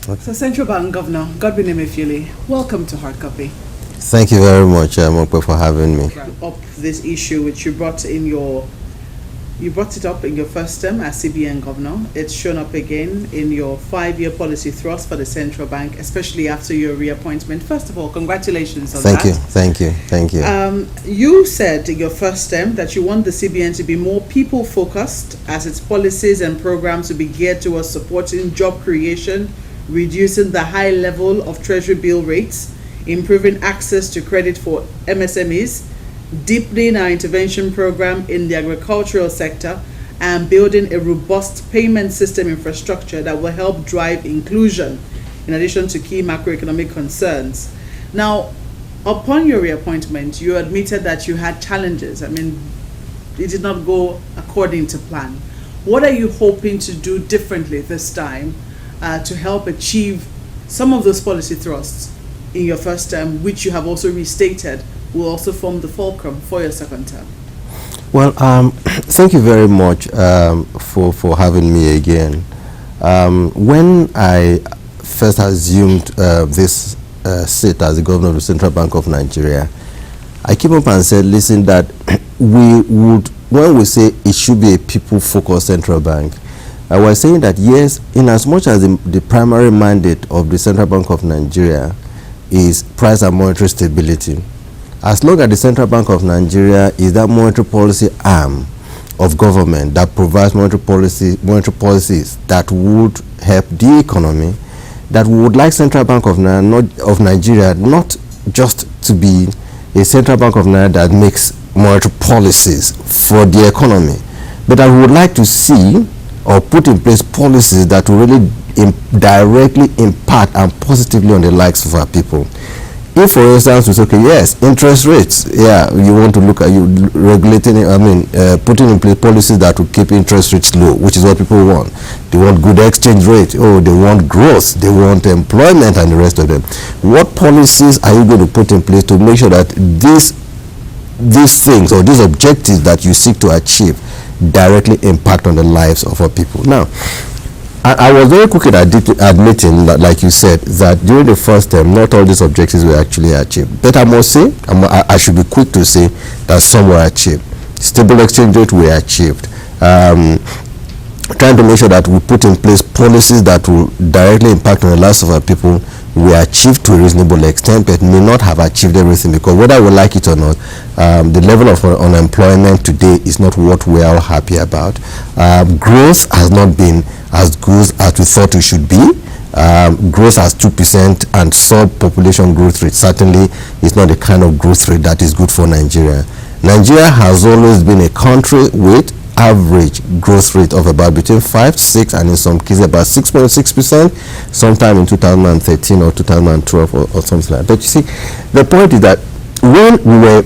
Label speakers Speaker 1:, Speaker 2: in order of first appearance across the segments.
Speaker 1: Okay.
Speaker 2: So Central Bank Governor Emefiele, welcome to Hard Copy.
Speaker 1: Thank you very much, Mokwe, for having me.
Speaker 2: Up this issue which you brought it up in your first term as CBN Governor. It's shown up again in your 5-year policy thrust for the central bank, especially after your reappointment. First of all, congratulations on that.
Speaker 1: Thank you.
Speaker 2: You said in your first term that you want the CBN to be more people-focused as its policies and programs to be geared towards supporting job creation, reducing the high level of treasury bill rates, improving access to credit for MSMEs, deepening our intervention program in the agricultural sector, and building a robust payment system infrastructure that will help drive inclusion in addition to key macroeconomic concerns. Now, upon your reappointment, you admitted that you had challenges. I mean, it did not go according to plan. What are you hoping to do differently this time to help achieve some of those policy thrusts in your first term, which you have also restated will also form the fulcrum for your second term?
Speaker 1: Well, thank you very much for having me again. When I first assumed this seat as the governor of the Central Bank of Nigeria, I came up and said, listen, that when we say it should be a people-focused central bank, I was saying that yes, in as much as the primary mandate of the Central Bank of Nigeria is price and monetary stability, as long as the Central Bank of Nigeria is that monetary policy arm of government that provides monetary policies that would help the economy, that we would like Central Bank of Nigeria not just to be a Central Bank of Nigeria that makes monetary policies for the economy, but that we would like to see or put in place policies that will really directly impact and positively on the likes of our people. If, for instance, we say, okay, yes, interest rates, yeah, you want to look at putting in place policies that will keep interest rates low, which is what people want. They want good exchange rate, they want growth, they want employment, and the rest of them. What policies are you going to put in place to make sure that these things or these objectives that you seek to achieve directly impact on the lives of our people? Now, I was very quick at admitting that, like you said, that during the first term, not all these objectives were actually achieved. But I must say, I should be quick to say that some were achieved. Stable exchange rate were achieved. Trying to make sure that we put in place policies that will directly impact on the lives of our people, we achieved to a reasonable extent, but may not have achieved everything, because whether we like it or not, the level of unemployment today is not what we are all happy about. Growth has not been as good as we thought it should be. Growth as 2% and sub-population growth rate certainly is not the kind of growth rate that is good for Nigeria. Nigeria has always been a country with average growth rate of about between 5 to 6, and in some cases about 6.6%, sometime in 2013 or 2012 or something like that. But you see, the point is that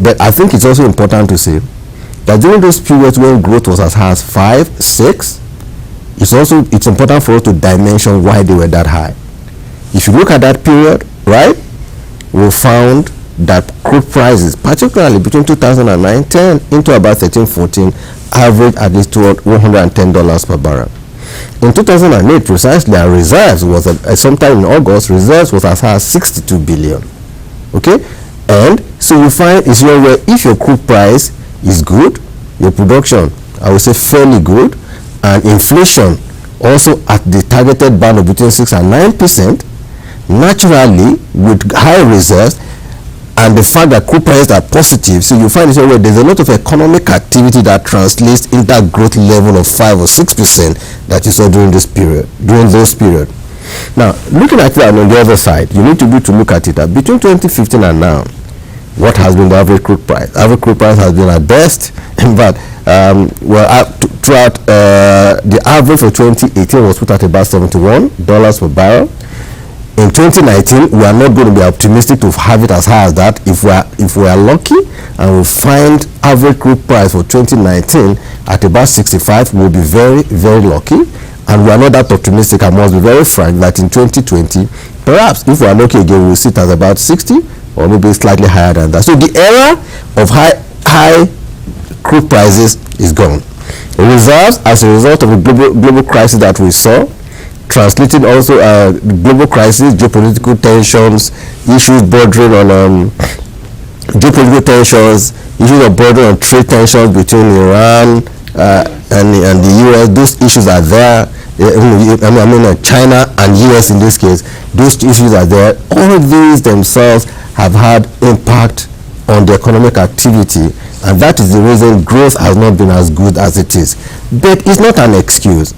Speaker 1: but I think it's also important to say that during those periods when growth was as high as 5, 6, it's important for us to dimension why they were that high. If you look at that period, right, we found that crude prices, particularly between 2009-10 into about 13-14, average at least $110 per barrel. In 2008, precisely, our reserves was sometime in August, reserves was as high as 62 billion. Okay, and so you find it's where if your crude price is good, your production, I would say, fairly good, and inflation also at the targeted band of between 6 and 9%, naturally with high reserves and the fact that crude prices are positive, so you find where there's a lot of economic activity that translates in that growth level of 5 or 6% that you saw during those period. Now, looking at that on the other side, you need to look at it that between 2015 and now, what has been the average crude price? Average crude price has been at best, but throughout the average for 2018 was put at about $71 per barrel. In 2019, we are not going to be optimistic to have it as high as that. If we are lucky and we find average crude price for 2019 at about 65, we'll be very, very lucky. And we are not that optimistic. I must be very frank that in 2020, perhaps if we are lucky again, we'll sit at about 60 or maybe slightly higher than that. So the era of high crude prices is gone. The reserves, as a result of the global crisis that we saw, translating also global crisis, geopolitical tensions, issues bordering on geopolitical tensions, issues of bordering on trade tensions between Iran and the US. Those issues are there. I mean China and US in this case. Those issues are there. All these themselves have had impact on the economic activity, and that is the reason growth has not been as good as it is. But it's not an excuse.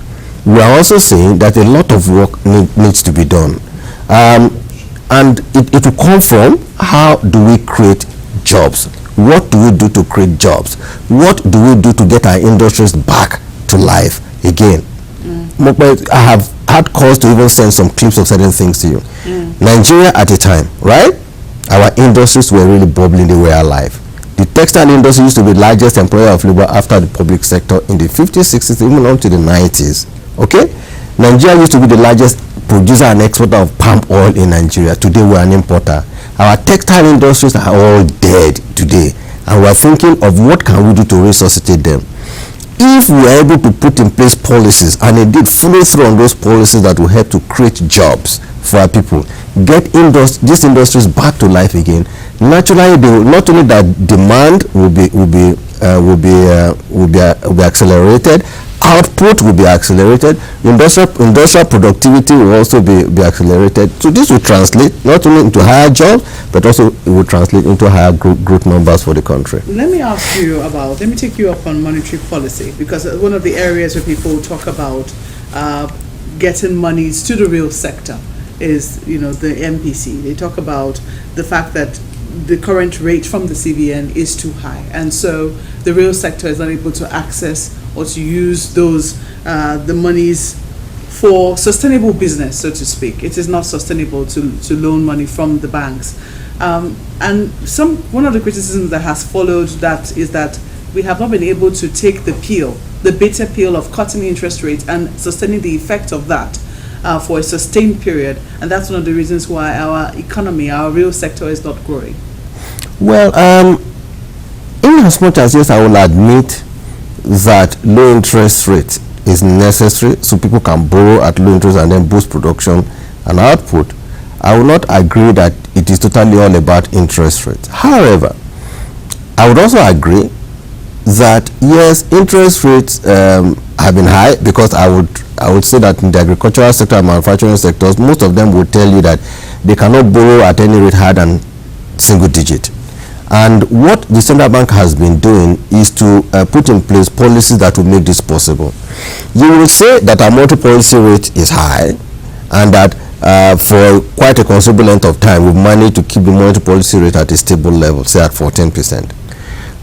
Speaker 1: We are also saying that a lot of work needs to be done, and it will come from how do we create jobs. What do we do to create jobs? What do we do to get our industries back to life again? I have had cause to even send some clips of certain things to you. Nigeria at a time, right? Our industries were really bubbling, they were alive. The textile industry used to be the largest employer of labor after the public sector in the 50s, 60s, even on to the 90s. Okay? Nigeria used to be the largest producer and exporter of palm oil in Nigeria. Today we're an importer. Our textile industries are all dead today, and we're thinking of what can we do to resuscitate them. If we are able to put in place policies and indeed follow through on those policies that will help to create jobs for our people, get these industries back to life again, naturally they will, not only that demand will be accelerated, output will be accelerated, industrial productivity will also be accelerated. So this will translate not only into higher jobs, but also it will translate into higher growth numbers for the country.
Speaker 2: Let me take you up on monetary policy, because one of the areas where people talk about getting monies to the real sector is, the MPC. They talk about the fact that the current rate from the CBN is too high, and so the real sector is not able to access or to use those the monies for sustainable business, so to speak. It is not sustainable to loan money from the banks, and one of the criticisms that has followed that is that we have not been able to take the bitter pill of cutting interest rates and sustaining the effect of that for a sustained period, and that's one of the reasons why our economy, our real sector, is not growing.
Speaker 1: Well, in as much as yes, I will admit that low interest rate is necessary so people can borrow at low interest and then boost production and output, I will not agree that it is totally all about interest rates. However, I would also agree that yes, interest rates have been high, because I would say that in the agricultural sector and manufacturing sectors, most of them would tell you that they cannot borrow at any rate higher than single digit. And what the central bank has been doing is to put in place policies that will make this possible. You will say that our monetary policy rate is high, and that for quite a considerable length of time we've managed to keep the monetary policy rate at a stable level, say at 14%.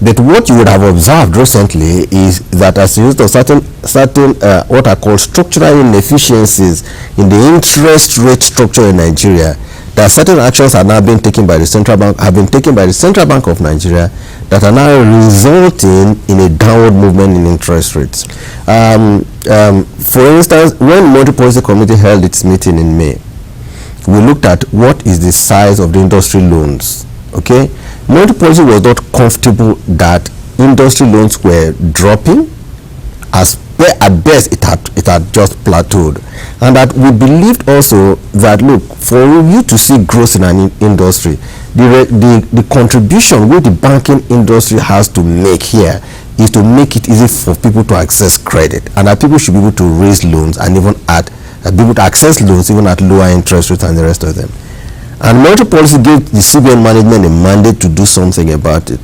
Speaker 1: But what you would have observed recently is that as a result of certain what are called structural inefficiencies in the interest rate structure in Nigeria, that certain actions are now being taken by the central bank, have been taken by the Central Bank of Nigeria, that are now resulting in a downward movement in interest rates. For instance, when Monetary Policy Committee held its meeting in May, we looked at what is the size of the industry loans. Okay, Monetary Policy was not comfortable that industry loans were dropping. At best it had just plateaued, and that we believed also that, look, for you to see growth in an industry, the contribution which the banking industry has to make here is to make it easy for people to access credit, and that people should be able to raise loans and even be able to access loans even at lower interest rates than the rest of them. And monetary policy gave the CBN management a mandate to do something about it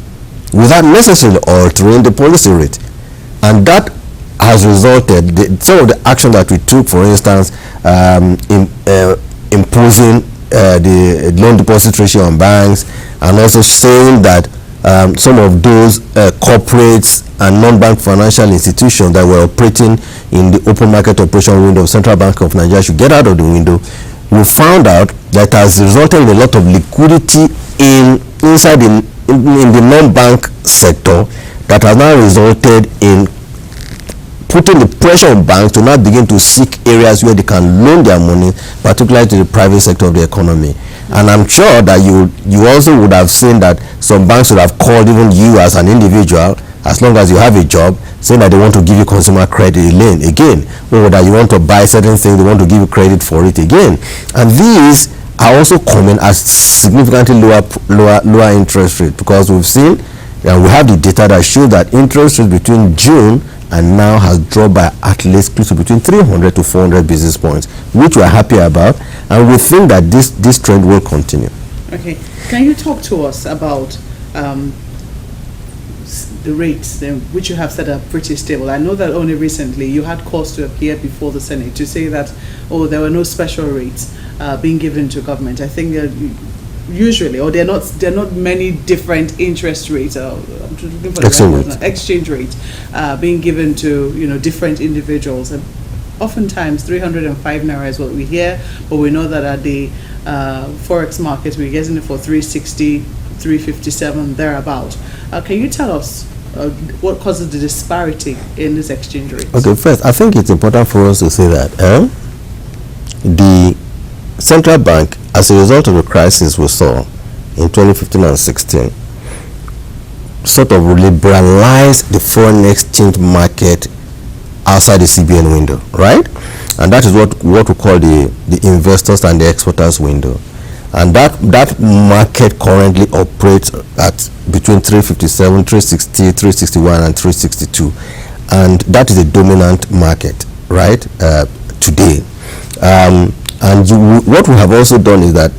Speaker 1: without necessarily altering the policy rate, and that has resulted, some of the action that we took, for instance, imposing the loan deposit ratio on banks, and also saying that some of those corporates and non-bank financial institutions that were operating in the open market operation window of Central Bank of Nigeria should get out of the window. We found out that has resulted in a lot of liquidity inside in the non-bank sector, that has now resulted in putting the pressure on banks to now begin to seek areas where they can loan their money, particularly to the private sector of the economy. And I'm sure that you also would have seen that some banks would have called even you as an individual as long as you have a job, saying that they want to give you consumer credit again, or that you want to buy certain things, they want to give you credit for it again. And these are also coming at significantly lower interest rate, because we've seen and we have the data that shows that interest rate between June and now has dropped by at least close to between 300 to 400 basis points, which we are happy about, and we think that this trend will continue.
Speaker 2: Okay, can you talk to us about the rates, which you have said are pretty stable? I know that only recently you had cause to appear before the Senate to say that, oh, there were no special rates being given to government. I think usually, or there are not many different interest rates, exchange rates being given to different individuals, and oftentimes 305 naira is what we hear, but we know that at the forex market we're getting it for 360, 357 thereabout. Can you tell us what causes the disparity in this exchange rate?
Speaker 1: Okay, first I think it's important for us to say that the central bank, as a result of the crisis we saw in 2015 and 16, sort of liberalized the foreign exchange market outside the CBN window, right? And that is what we call the investors and the exporters window. And that market currently operates at between 357, 360, 361 and 362. And that is a dominant market, right, today. What we have also done is that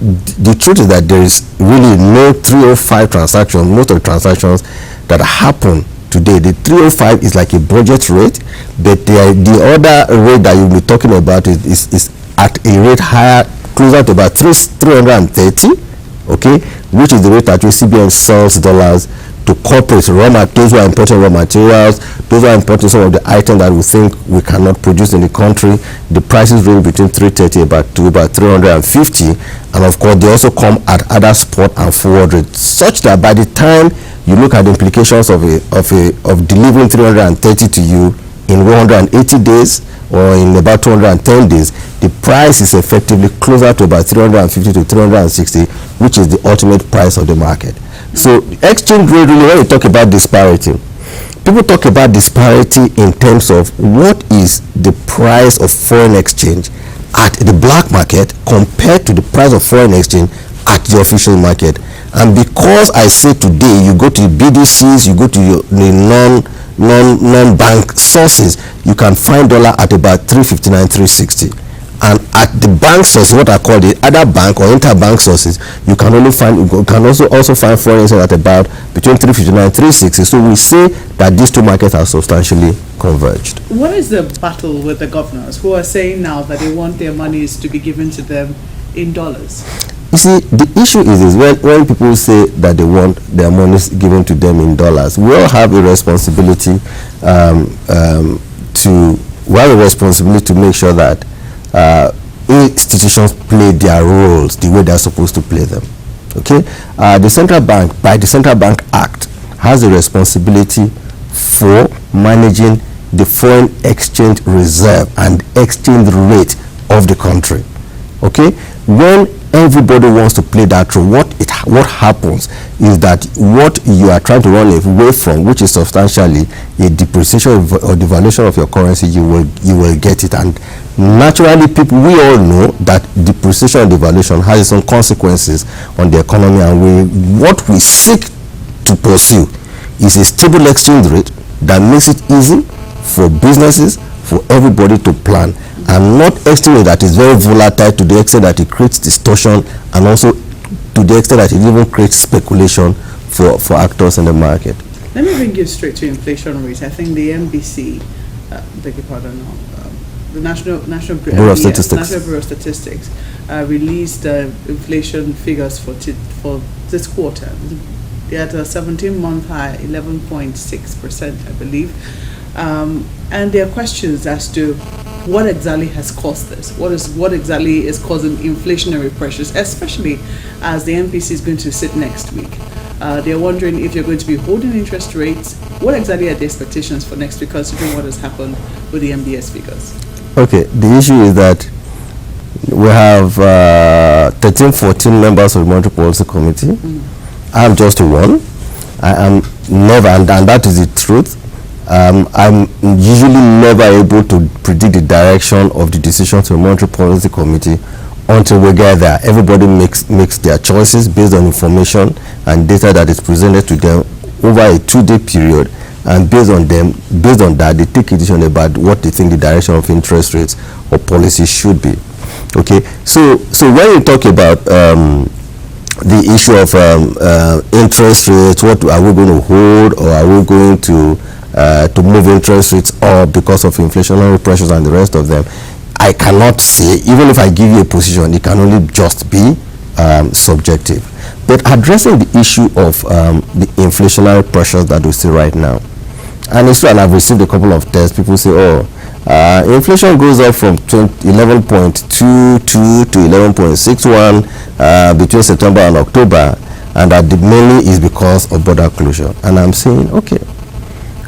Speaker 1: the truth is that there is really no 305 transactions. Most of the transactions that happen today, the 305 is like a budget rate, but the other rate that you'll be talking about is at a rate higher, closer to about 330, okay, which is the rate at which CBN sells dollars to corporates, those who are importing raw materials, those who are importing some of the items that we think we cannot produce in the country. The prices range between 330 to about 350, and of course they also come at other spot and forward rates, such that by the time you look at the implications of delivering 330 to you in 180 days or in about 210 days, the price is effectively closer to about 350 to 360, which is the ultimate price of the market. So exchange rate, really, when we talk about disparity, people talk about disparity in terms of what is the price of foreign exchange at the black market compared to the price of foreign exchange at the official market. And because I say today, you go to the BDCs, you go to the non-bank sources, you can find dollar at about 359, 360. And at the bank source, what I call the other bank or interbank sources, you can also find foreign exchange at about between 359 and 360. So we say that these two markets are substantially converged.
Speaker 2: What is the battle with the governors who are saying now that they want their monies to be given to them in dollars?
Speaker 1: You see, the issue is when people say that they want their monies given to them in dollars, we all have a responsibility to make sure that institutions play their roles the way they're supposed to play them. Okay, the central bank, by the Central Bank Act, has a responsibility for managing the foreign exchange reserve and exchange rate of the country. Okay, when everybody wants to play that role, what happens is that what you are trying to run away from, which is substantially a depreciation or devaluation of your currency, you will get it. And naturally, we all know that depreciation and devaluation has its own consequences on the economy, and what we seek to pursue is a stable exchange rate that makes it easy for businesses, for everybody to plan, and not exchange rate that is very volatile to the extent that it creates distortion, and also to the extent that it even creates speculation for actors in the market.
Speaker 2: Let me bring you straight to inflation rates. I think the NBC, beg your pardon, the National Bureau of Statistics released inflation figures for this quarter. They had a 17-month high, 11.6%, I believe. And there are questions as to what exactly has caused this. What exactly is causing inflationary pressures, especially as the MPC is going to sit next week. They're wondering if you're going to be holding interest rates. What exactly are the expectations for next week, considering what has happened with the MBS figures? Okay,
Speaker 1: the issue is that we have 13, 14 members of the Monetary Policy Committee. I'm just one. I am never, and that is the truth, I'm usually never able to predict the direction of the decisions of the Monetary Policy Committee until we get there. Everybody makes their choices based on information and data that is presented to them over a 2-day period, and based on that, they take a decision about what they think the direction of interest rates or policy should be. Okay, so when you talk about the issue of interest rates, what are we going to hold, or are we going to move interest rates up because of inflationary pressures and the rest of them, I cannot say. Even if I give you a position, it can only just be subjective. But addressing the issue of the inflationary pressures that we see right now, and it's true, and I've received a couple of tests, people say, inflation goes up from 11.22 to 11.61 between September and October, and that mainly is because of border closure. And I'm saying, okay,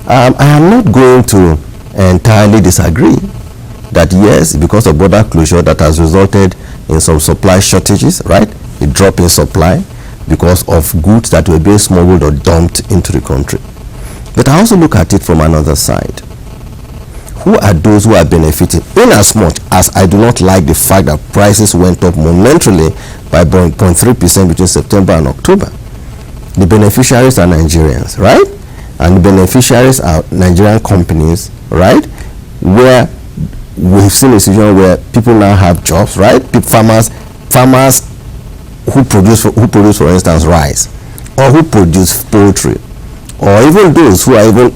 Speaker 1: I am not going to entirely disagree that yes, because of border closure that has resulted in some supply shortages, right? A drop in supply because of goods that were being smuggled or dumped into the country. But I also look at it from another side. Who are those who are benefiting? In as much as I do not like the fact that prices went up momentarily by 0.3% between September and October, the beneficiaries are Nigerians, right? And the beneficiaries are Nigerian companies, right? Where we've seen a situation where people now have jobs, right? Farmers who produce, for instance, rice, or who produce poultry, or even those who even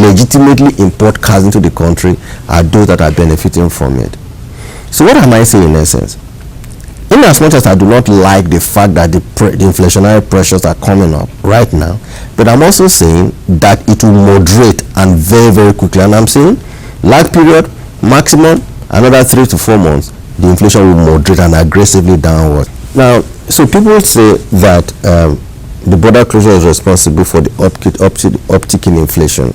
Speaker 1: legitimately import cars into the country are those that are benefiting from it. So what am I saying in essence? In as much as I do not like the fact that the inflationary pressures are coming up right now, but I'm also saying that it will moderate, and very, very quickly. And I'm saying lag period, maximum, another 3 to 4 months, the inflation will moderate and aggressively downward. Now, so people say that the border closure is responsible for the uptick in inflation,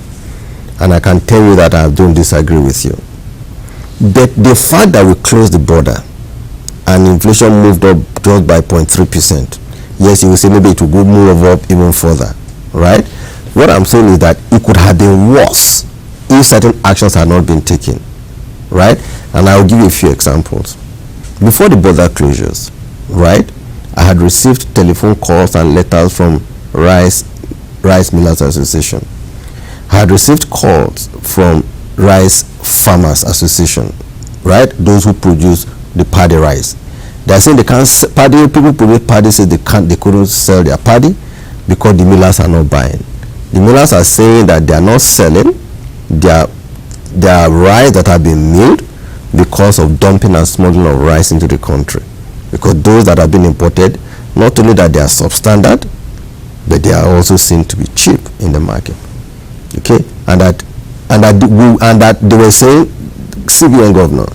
Speaker 1: and I can tell you that I don't disagree with you. But the fact that we closed the border and inflation moved up just by 0.3%, yes, you will say maybe it will move up even further, right? What I'm saying is that it could have been worse if certain actions had not been taken, right? And I'll give you a few examples. Before the border closures, right, I had received telephone calls and letters from Rice Millers Association. I had received calls from Rice Farmers Association, right? Those who produce the paddy rice. They're saying they can't people produce paddy, say they couldn't sell their paddy because the millers are not buying. The millers are saying that they are not selling their rice that have been milled because of dumping and smuggling of rice into the country. Because those that have been imported, not only that they are substandard, but they are also seen to be cheap in the market. Okay, and that they were saying, CBN Governor,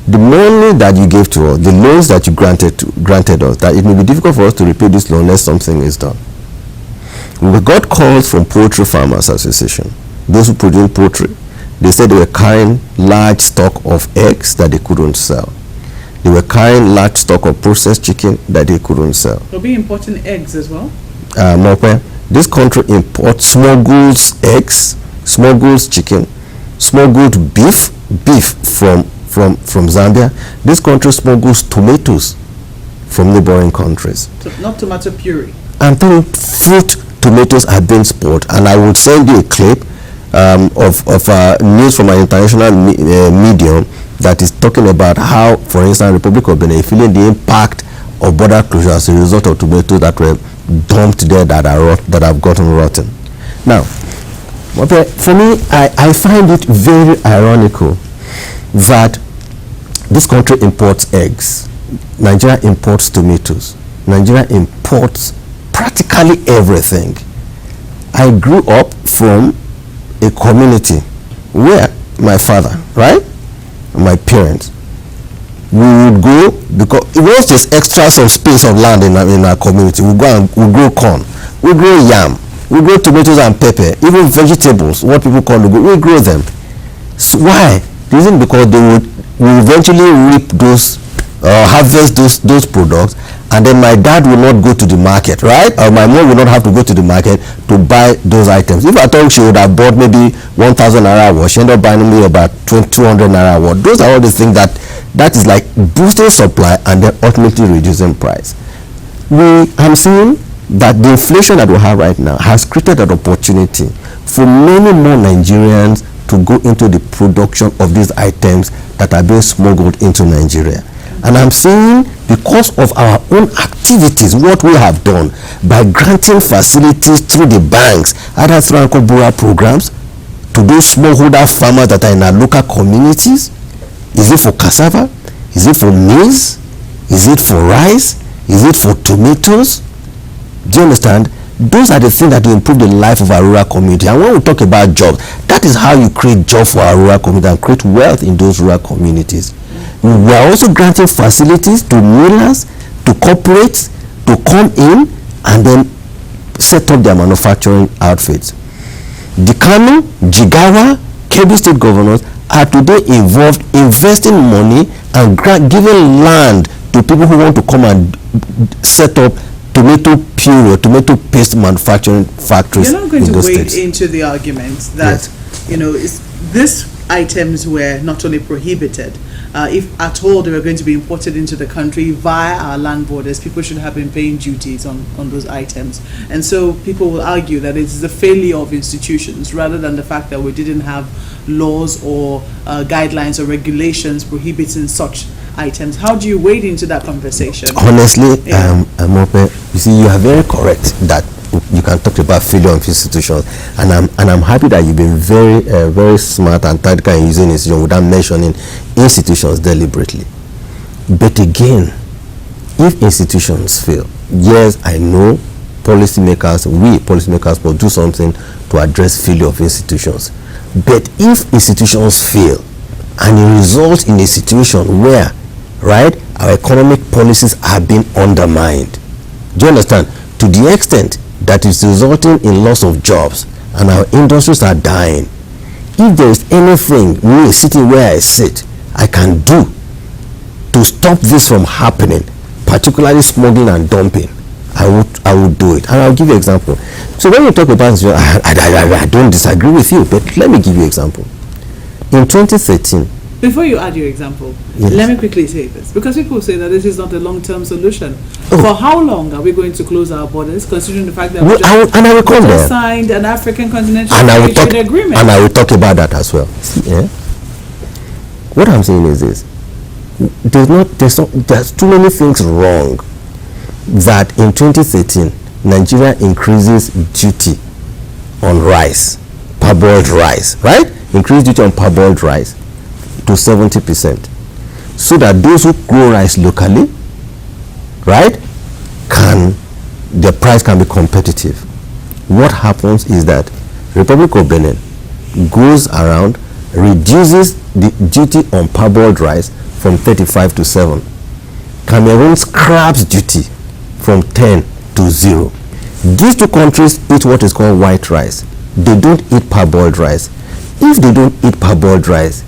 Speaker 1: the money that you gave to us, the loans that you granted us, that it may be difficult for us to repay this loan unless something is done. We got calls from Poultry Farmers Association, those who produce poultry. They said they were carrying large stock of eggs that they couldn't sell. They were carrying large stock of processed chicken that they couldn't sell.
Speaker 2: They'll be importing eggs as well?
Speaker 1: This country imports smuggled eggs, smuggled chicken, smuggled beef from Zambia. This country smuggles tomatoes from neighboring countries.
Speaker 2: Not tomato puree.
Speaker 1: And then fruit tomatoes are being spoiled. And I will send you a clip of news from an international medium that is talking about how, for instance, Republic of Benin feeling the impact of border closure as a result of tomatoes that were dumped there that have gotten rotten. Now, for me, I find it very ironical that this country imports eggs, Nigeria imports tomatoes, Nigeria imports practically everything. I grew up from a community where my father, right, my parents, we would go, because once there's extra some space of land in our community, we go and we grow corn, we grow yam, we grow tomatoes and pepper, even vegetables, what people call we grow them. So why? The reason because we eventually reap those, harvest those products and then my dad will not go to the market, right? Or my mom will not have to go to the market to buy those items. If I thought she would have bought maybe 1,000 naira worth, she ended up buying me about 200 naira worth. Those are all the things that is like boosting supply and then ultimately reducing price. I'm seeing that the inflation that we have right now has created an opportunity for many more Nigerians to go into the production of these items that are being smuggled into Nigeria. And I'm saying because of our own activities, what we have done by granting facilities through the banks, either through Uncle Bora programs, to those smallholder farmers that are in our local communities. Is it for cassava? Is it for maize? Is it for rice? Is it for tomatoes? Do you understand? Those are the things that will improve the life of our rural community. And when we talk about jobs, that is how you create jobs for our rural community and create wealth in those rural communities. We are also granting facilities to millers, to corporates, to come in and then set up their manufacturing outfits. The Kano, Jigawa, Kebbi state governors are today involved investing money and giving land to people who want to come and set up tomato puree or tomato paste manufacturing factories.
Speaker 2: You're not going
Speaker 1: in
Speaker 2: to
Speaker 1: those
Speaker 2: wade
Speaker 1: states.
Speaker 2: into the argument that, these items were not only prohibited, if at all they were going to be imported into the country via our land borders, people should have been paying duties on those items. And so people will argue that it's the failure of institutions rather than the fact that we didn't have laws or guidelines or regulations prohibiting such items. How do you wade into that conversation?
Speaker 1: Honestly, Mope, you see, you are very correct that you can talk about failure of institutions, and I'm happy that you've been very very smart and tactical in using institutions without mentioning institutions deliberately. But again, if institutions fail, yes, I know we policymakers will do something to address failure of institutions. But if institutions fail and it results in a situation where, right, our economic policies are being undermined, do you understand, to the extent that it's resulting in loss of jobs and our industries are dying, if there is anything me sitting where I sit I can do to stop this from happening, particularly smuggling and dumping, I would do it. And I'll give you an example. So when you talk about, I don't disagree with you, but let me give you an example. In 2013,
Speaker 2: before you add your example,
Speaker 1: yes,
Speaker 2: let me quickly say this, because people say that this is not a long-term solution. For how long are we going to close our borders, considering the fact that we just signed an African continental free trade agreement?
Speaker 1: And I will talk about that as well. Yeah? What I'm saying is this: there's too many things wrong that in 2013 Nigeria increases duty on rice, parboiled rice, right? Increase duty on parboiled rice to 70%, so that those who grow rice locally, right, the price can be competitive. What happens is that Republic of Benin goes around, reduces the duty on parboiled rice from 35 to 7. Cameroon scraps duty from 10 to 0. These two countries eat what is called white rice. They don't eat parboiled rice. If they don't eat parboiled rice,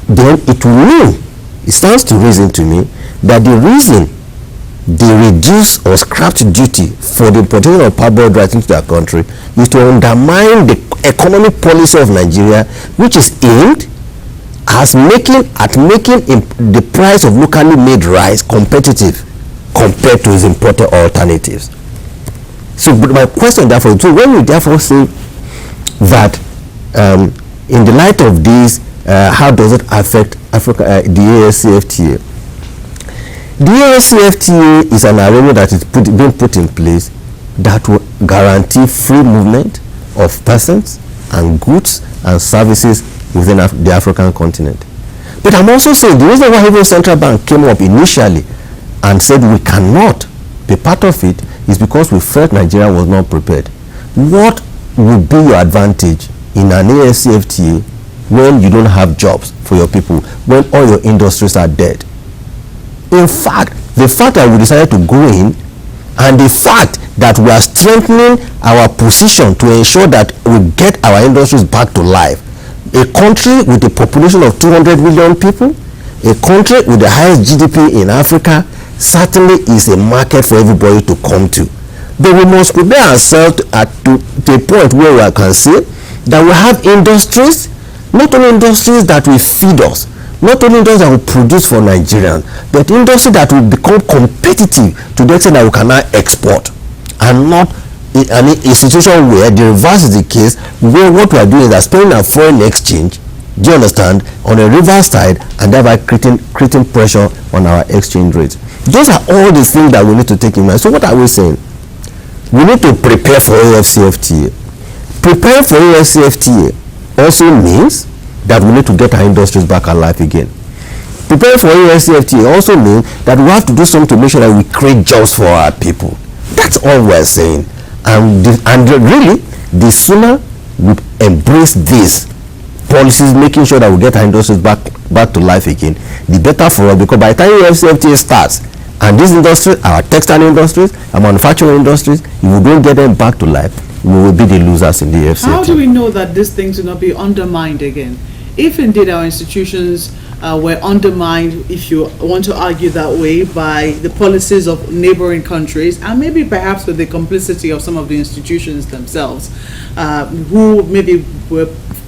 Speaker 1: then it stands to reason to me that the reason they reduce or scrapped duty for the importation of parboiled rice into their country is to undermine the economic policy of Nigeria, which is aimed at making the price of locally made rice competitive compared to its imported alternatives. So my question therefore, so when you therefore say that in the light of this, how does it affect Africa, the ASCFTA? The ASCFTA is an arrangement that is being put in place that will guarantee free movement of persons and goods and services within the African continent. But I'm also saying the reason why even Central Bank came up initially and said we cannot be part of it is because we felt Nigeria was not prepared. What would be your advantage in an ASCFTA when you don't have jobs for your people, when all your industries are dead? In fact, the fact that we decided to go in and the fact that we are strengthening our position to ensure that we get our industries back to life. A country with a population of 200 million people, a country with the highest GDP in Africa, certainly is a market for everybody to come to. But we must prepare ourselves to a point where we can say that we have industries, not only industries that will feed us, not only industries that will produce for Nigerians, but industry that will become competitive to the extent that we can now export, and not an institution where the reverse is the case, where what we are doing is that spending a foreign exchange, do you understand, on a reverse side, and thereby creating pressure on our exchange rates. Those are all the things that we need to take in mind. So what are we saying? We need to prepare for AFCFTA. Preparing for AFCFTA also means that we need to get our industries back alive again. Preparing for AFCFTA also means that we have to do something to make sure that we create jobs for our people. That's all we're saying. And really, the sooner we embrace these policies, making sure that we get our industries back to life again, the better for us. Because by the time AFCFTA starts, and these industries, our textile industries, our manufacturing industries, if we don't get them back to life, we will be the losers in the AFCFTA.
Speaker 2: How do we know that these things will not be undermined again? If indeed our institutions were undermined, if you want to argue that way, by the policies of neighboring countries, and maybe perhaps with the complicity of some of the institutions themselves, who maybe were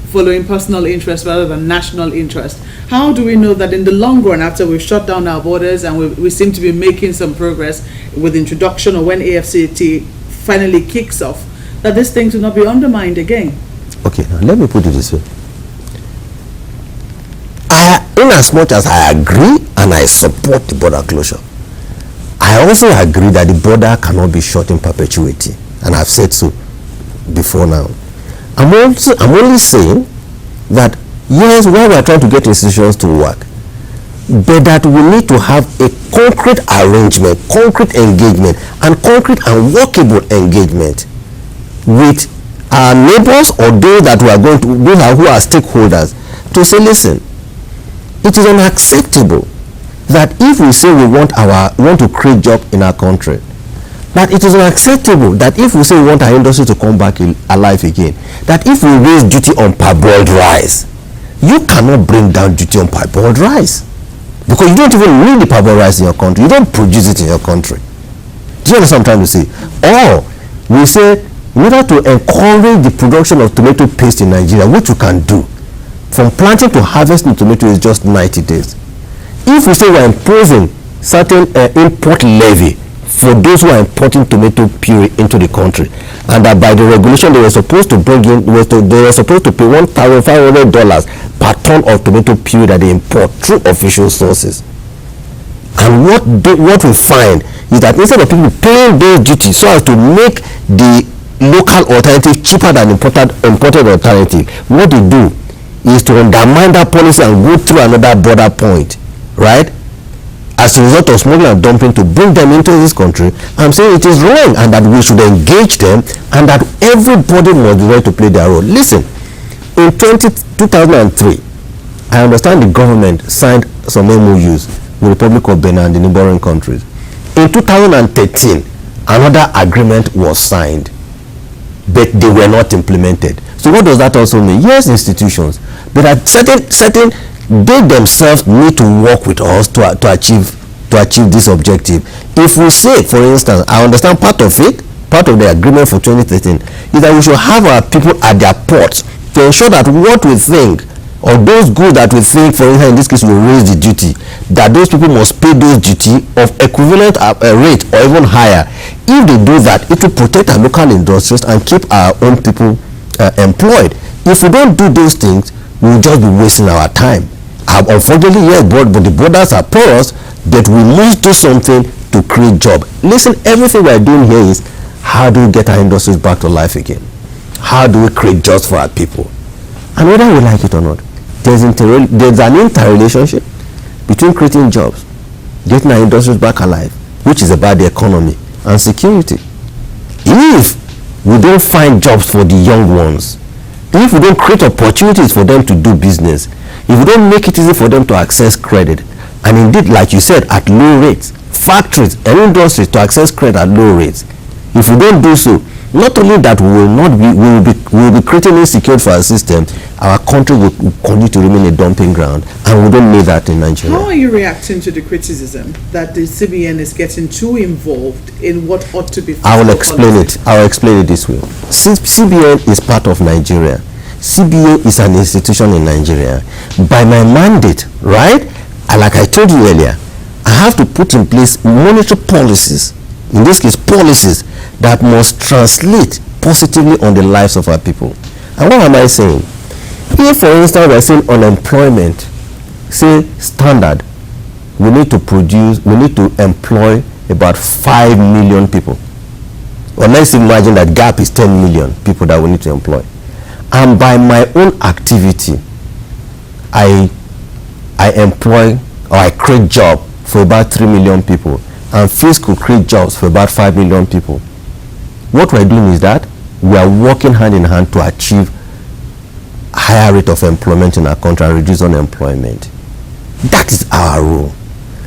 Speaker 2: following personal interest rather than national interest, how do we know that in the long run, after we've shut down our borders and we seem to be making some progress with introduction, or when AFCFTA finally kicks off, that these things will not be undermined again?
Speaker 1: Okay, now let me put it this way. In as much as I agree and I support the border closure, I also agree that the border cannot be shut in perpetuity, and I've said so before now. I'm only saying that yes, while we are trying to get institutions to work, but that we need to have a concrete arrangement, concrete engagement, and concrete and workable engagement with our neighbors, or those that we are going to, who are stakeholders, to say, listen, it is unacceptable that if we say we want to create jobs in our country, that it is unacceptable that if we say we want our industry to come back alive again, that if we raise duty on parboiled rice, you cannot bring down duty on parboiled rice, because you don't even need the parboiled rice in your country. You don't produce it in your country. Do you understand what I'm trying to say? Or we say in order to encourage the production of tomato paste in Nigeria, which you can do, from planting to harvesting tomato is just 90 days. If we say we're imposing certain import levy for those who are importing tomato puree into the country, and that by the regulation they were supposed to bring in, they were supposed to pay $1,500 per ton of tomato puree that they import through official sources. And what we find is that instead of people paying those duties so as to make the local alternative cheaper than imported alternative, what they do is to undermine that policy and go through another border point, right, as a result of smuggling and dumping, to bring them into this country. I'm saying it is wrong, and that we should engage them, and that everybody must be ready to play their role. Listen, in 2003, I understand the government signed some MOUs with the Republic of Benin and the neighboring countries. In 2013, another agreement was signed, but they were not implemented. So what does that also mean? Yes, institutions, but at certain they themselves need to work with us to achieve this objective. If we say, for instance, I understand part of the agreement for 2013 is that we should have our people at their ports to ensure that what we think, or those goods that we think, for instance, in this case, will raise the duty, that those people must pay those duty of equivalent rate or even higher. If they do that, it will protect our local industries and keep our own people employed. If we don't do those things, we will just be wasting our time. Unfortunately, yes, but the borders are porous, but we must do something to create jobs. Listen, everything we are doing here is, how do we get our industries back to life again? How do we create jobs for our people? And whether we like it or not, there's an interrelationship between creating jobs, getting our industries back alive, which is about the economy, and security. If we don't find jobs for the young ones, if we don't create opportunities for them to do business, if we don't make it easy for them to access credit, and indeed, like you said, at low rates, factories and industries to access credit at low rates, if we don't do so, not only that we will be creating insecurity for our system, our country will continue to remain a dumping ground, and we don't need that in Nigeria.
Speaker 2: How are you reacting to the criticism that the CBN is getting too involved in what ought to be?
Speaker 1: I will explain it. I will explain it this way. Since CBN is part of Nigeria, CBN is an institution in Nigeria. By my mandate, right? And like I told you earlier, I have to put in place monetary policies, in this case policies, that must translate positively on the lives of our people. And what am I saying? If, for instance, we're saying unemployment, say standard, we need to employ about 5 million people. Or let's imagine that gap is 10 million people that we need to employ. And by my own activity, I employ or I create job for about 3 million people, and fiscal create jobs for about 5 million people. What we're doing is that we are working hand in hand to achieve higher rate of employment in our country and reduce unemployment. That is our role.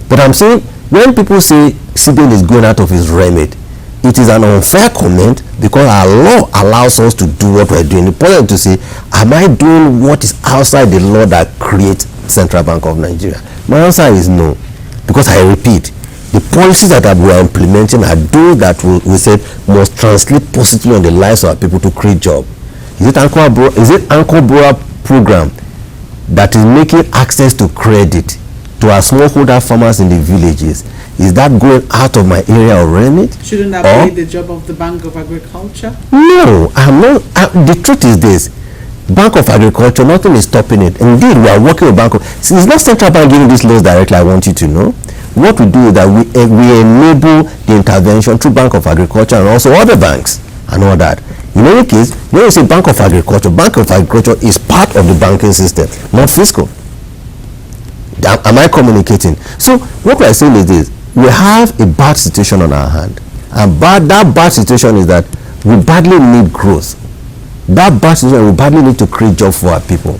Speaker 1: But I'm saying, when people say CBN is going out of its remit, it is an unfair comment, because our law allows us to do what we're doing. The point is to say, am I doing what is outside the law that creates Central Bank of Nigeria? My answer is no, because I repeat, the policies that we are implementing are those that we said must translate positively on the lives of our people to create jobs. Is it Anchor Bora program that is making access to credit to our smallholder farmers in the villages? Is that going out of my area of remit?
Speaker 2: Shouldn't that be the job of the Bank of Agriculture?
Speaker 1: No, I'm not. The truth is this: Bank of Agriculture, nothing is stopping it. Indeed, we are working with Bank of. See, it's not Central Bank giving these laws directly. I want you to know. What we do is that we enable the intervention through Bank of Agriculture and also other banks and all that. In any case, when you say Bank of Agriculture is part of the banking system, not fiscal. Am I communicating? So what we are saying is this: we have a bad situation on our hand, and that bad situation is that we badly need growth. That bad situation, we badly need to create jobs for our people.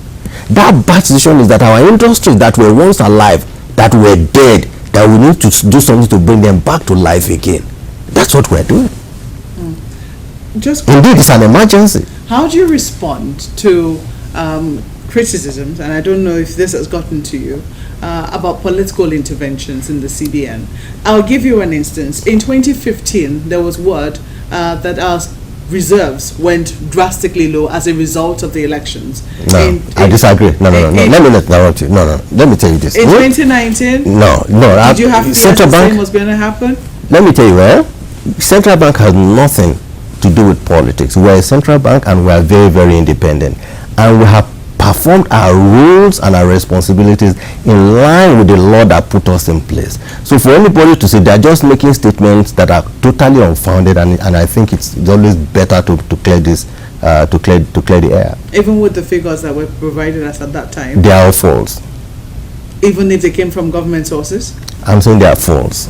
Speaker 1: That bad situation is that our industries that were once alive, that were dead, that we need to do something to bring them back to life again. That's what we're doing. Indeed, it's an emergency.
Speaker 2: How do you respond to criticisms, and I don't know if this has gotten to you, about political interventions in the CBN? I'll give you an instance. In 2015, there was word that our reserves went drastically low as a result of the elections.
Speaker 1: No, I disagree. No. Let me tell you this.
Speaker 2: In 2019?
Speaker 1: No.
Speaker 2: Did you have to
Speaker 1: Central Bank,
Speaker 2: the same was going to happen?
Speaker 1: Let me tell you, Central Bank has nothing to do with politics. We're a central bank, and we are very, very independent. And we have performed our roles and our responsibilities in line with the law that put us in place. So for anybody to say they're just making statements that are totally unfounded, and I think it's always better to clear this, to clear the air. Even
Speaker 2: with the figures that were provided us at that time?
Speaker 1: They are all false.
Speaker 2: Even if they came from government sources?
Speaker 1: I'm saying they are false.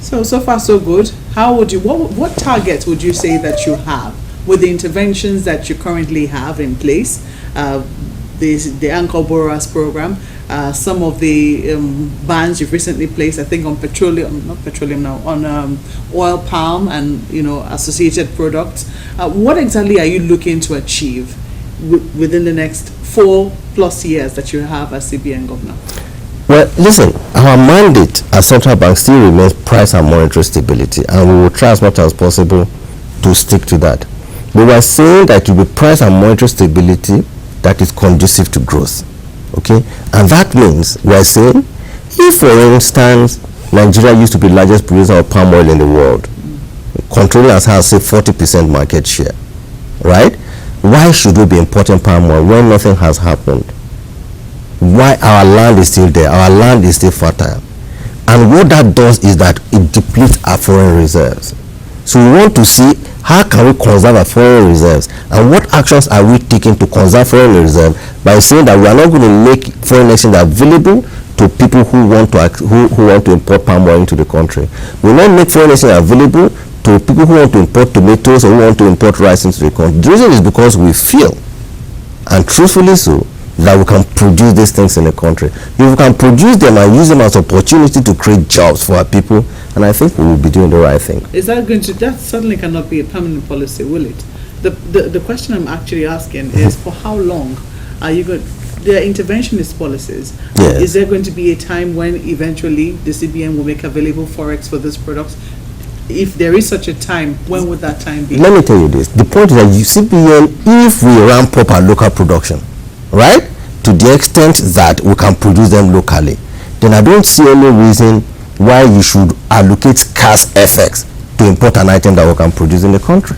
Speaker 2: So far so good. How would you, what targets would you say that you have with the interventions that you currently have in place? The Anchor Boras program, some of the bans you've recently placed, I think, on on oil palm and associated products. What exactly are you looking to achieve within the next 4+ years that you have as CBN governor?
Speaker 1: Well, listen, our mandate as central bank still remains price and monetary stability, and we will try as much as possible to stick to that. We were saying that it will be price and monetary stability that is conducive to growth. Okay? And that means we are saying, if for instance Nigeria used to be the largest producer of palm oil in the world, controlling as high as say 40% market share, right? Why should we be importing palm oil when nothing has happened? Why? Our land is still there, our land is still fertile. And what that does is that it depletes our foreign reserves. So we want to see how can we conserve our foreign reserves, and what actions are we taking to conserve foreign reserves by saying that we are not going to make foreign exchange available to people who want to import palm oil into the country. We will not make foreign exchange available to people who want to import tomatoes or who want to import rice into the country. The reason is because we feel, and truthfully so, that we can produce these things in the country. If we can produce them and use them as opportunity to create jobs for our people, and I think we will be doing the right thing.
Speaker 2: Is that going to, that certainly cannot be a permanent policy, will it? The question I'm actually asking is, for how long are you going, there are interventionist policies.
Speaker 1: Yes.
Speaker 2: Is there going to be a time when eventually the CBN will make available forex for these products? If there is such a time, when would that time be?
Speaker 1: Let me tell you this. The point is that CBN, if we ramp up our local production, right, to the extent that we can produce them locally, then I don't see any reason why you should allocate scarce FX to import an item that we can produce in the country.